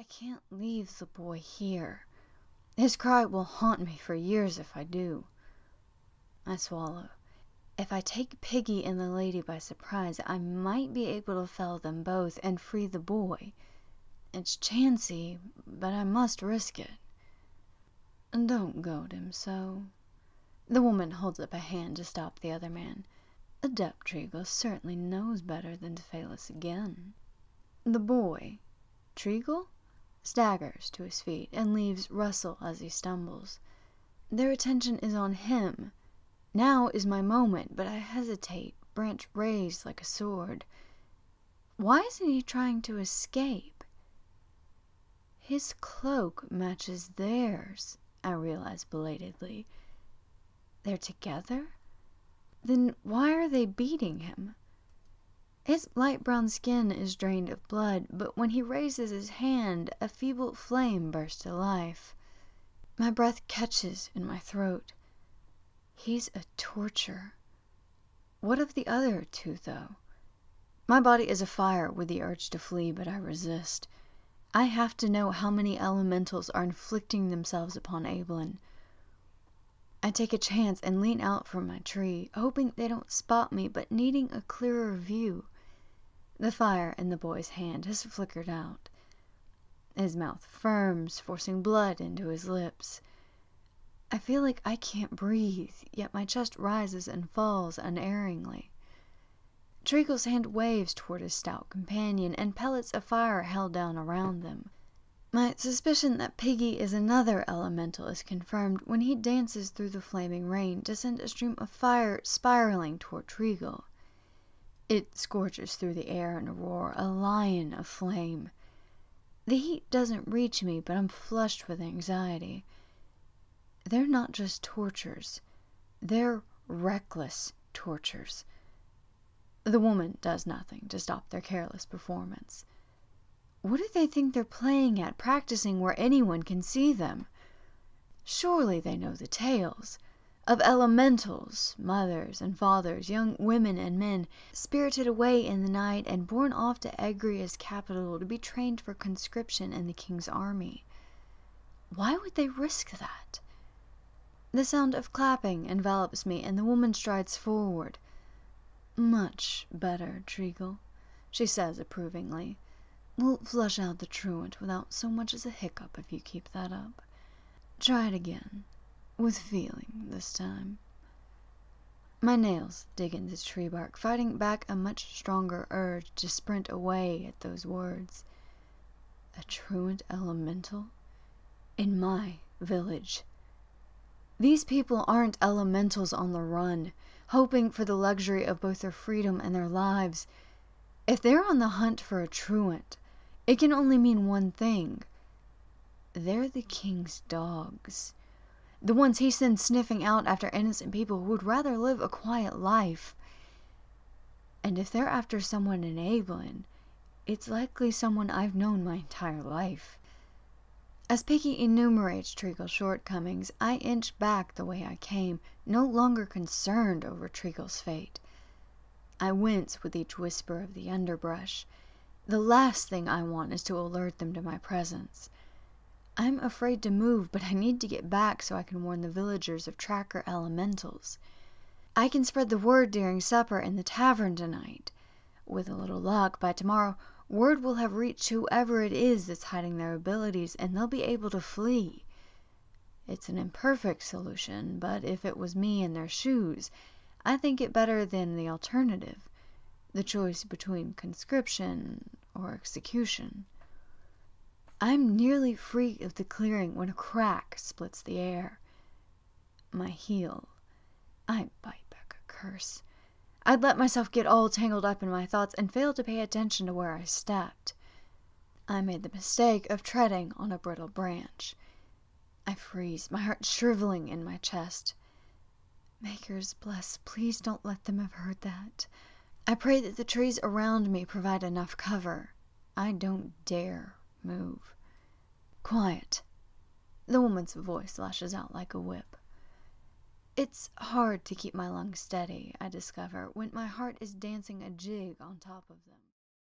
I can't leave the boy here. His cry will haunt me for years if I do. I swallow. If I take Piggy and the lady by surprise, I might be able to fell them both and free the boy. It's chancy, but I must risk it. Don't goad him so. The woman holds up a hand to stop the other man. Adept Treagle certainly knows better than to fail us again. The boy, Treagle, staggers to his feet and leaves Russell as he stumbles. Their attention is on him. Now is my moment, but I hesitate, branch raised like a sword. Why isn't he trying to escape? His cloak matches theirs, I realize belatedly. They're together? Then why are they beating him? His light brown skin is drained of blood, but when he raises his hand, a feeble flame bursts to life. My breath catches in my throat. He's a torture. What of the other two, though? My body is afire with the urge to flee, but I resist. I have to know how many elementals are inflicting themselves upon Evelyn. I take a chance and lean out from my tree, hoping they don't spot me, but needing a clearer view. The fire in the boy's hand has flickered out. His mouth firms, forcing blood into his lips. I feel like I can't breathe, yet my chest rises and falls unerringly. Treagle's hand waves toward his stout companion, and pellets of fire held down around them. My suspicion that Piggy is another elemental is confirmed when he dances through the flaming rain to send a stream of fire spiraling toward Treagle. It scorches through the air in a roar, a lion of flame. The heat doesn't reach me, but I'm flushed with anxiety. They're not just tortures. They're reckless tortures. The woman does nothing to stop their careless performance. What do they think they're playing at, practicing where anyone can see them? Surely they know the tales of elementals, mothers and fathers, young women and men, spirited away in the night and borne off to Egria's capital to be trained for conscription in the king's army. Why would they risk that? The sound of clapping envelops me, and the woman strides forward. "Much better, Treagle," she says approvingly. "We'll flush out the truant without so much as a hiccup if you keep that up. Try it again, with feeling this time." My nails dig into the tree bark, fighting back a much stronger urge to sprint away at those words. A truant elemental? In my village. These people aren't elementals on the run, hoping for the luxury of both their freedom and their lives. If they're on the hunt for a truant, it can only mean one thing. They're the king's dogs. The ones he sends sniffing out after innocent people who would rather live a quiet life. And if they're after someone in Evelyn, it's likely someone I've known my entire life. As Piggy enumerates Treagle's shortcomings, I inch back the way I came, no longer concerned over Treagle's fate. I wince with each whisper of the underbrush. The last thing I want is to alert them to my presence. I'm afraid to move, but I need to get back so I can warn the villagers of tracker elementals. I can spread the word during supper in the tavern tonight. With a little luck, by tomorrow, word will have reached whoever it is that's hiding their abilities, and they'll be able to flee. It's an imperfect solution, but if it was me in their shoes, I think it better than the alternative, the choice between conscription or execution. I'm nearly free of the clearing when a crack splits the air. My heel. I bite back a curse. I'd let myself get all tangled up in my thoughts and fail to pay attention to where I stepped. I made the mistake of treading on a brittle branch. I freeze, my heart shriveling in my chest. Makers bless, please don't let them have heard that. I pray that the trees around me provide enough cover. I don't dare move. Quiet. The woman's voice lashes out like a whip. It's hard to keep my lungs steady, I discover, when my heart is dancing a jig on top of them.